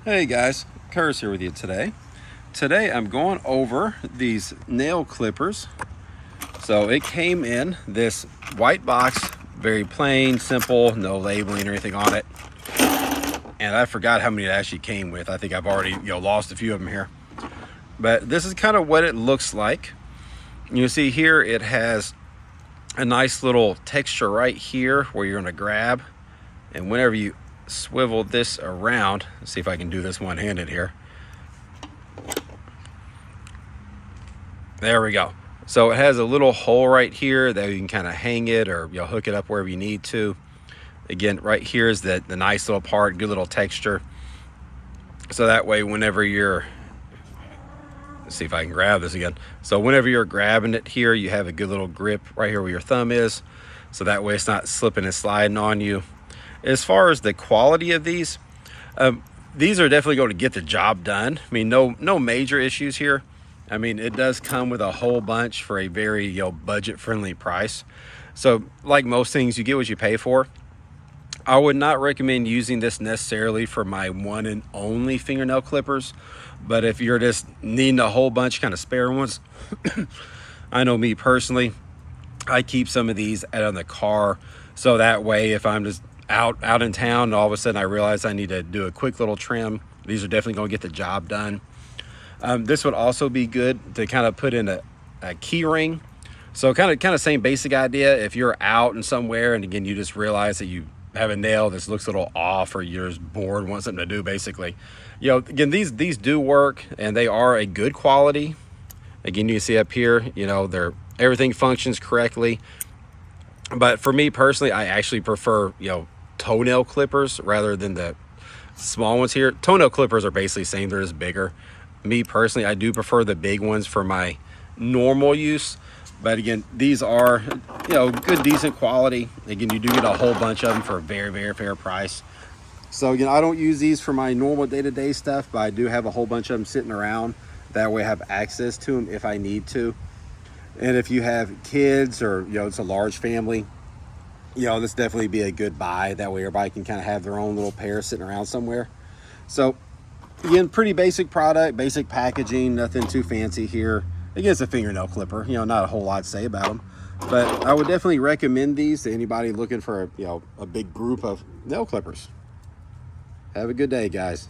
Hey guys, Curtis here with you today. Today I'm going over these nail clippers. So it came in this white box, very plain, simple, no labeling or anything on it. And I forgot how many it actually came with. I think I've already lost a few of them here. But this is kind of what it looks like. You see here it has a nice little texture right here where you're going to grab, and whenever you swivel this around, let's see if I can do this one-handed here. There we go. So it has a little hole right here that you can kind of hang it or hook it up wherever you need to. Again, right here is the nice little part, good little texture. So that way whenever you're, let's see if I can grab this again. So whenever you're grabbing it here, you have a good little grip right here where your thumb is. So that way it's not slipping and sliding on you. As far as the quality of these are definitely going to get the job done. I mean, no major issues here. I mean, it does come with a whole bunch for a very budget-friendly price. So like most things, you get what you pay for. I would not recommend using this necessarily for my one and only fingernail clippers, but if you're just needing a whole bunch kind of spare ones, I know me personally, I keep some of these out in the car, so that way if I'm just out in town and all of a sudden I realize I need to do a quick little trim, these are definitely going to get the job done. This would also be good to kind of put in a key ring. So kind of same basic idea. If you're out and somewhere and again you just realize that you have a nail that looks a little off or you're just bored, want something to do, basically, again, these do work and they are a good quality. Again, you can see up here, everything functions correctly. But for me personally, I actually prefer toenail clippers rather than the small ones here. Toenail clippers are basically the same, they're just bigger. Me personally, I do prefer the big ones for my normal use. But again, these are good, decent quality. Again, you do get a whole bunch of them for a very, very fair price. So again, I don't use these for my normal day-to-day stuff, but I do have a whole bunch of them sitting around. That way I have access to them if I need to. And if you have kids or it's a large family, this definitely be a good buy. That way everybody can kind of have their own little pair sitting around somewhere. So again, pretty basic product, basic packaging, nothing too fancy here. Again, it's a fingernail clipper, not a whole lot to say about them, but I would definitely recommend these to anybody looking for a big group of nail clippers. Have a good day, guys.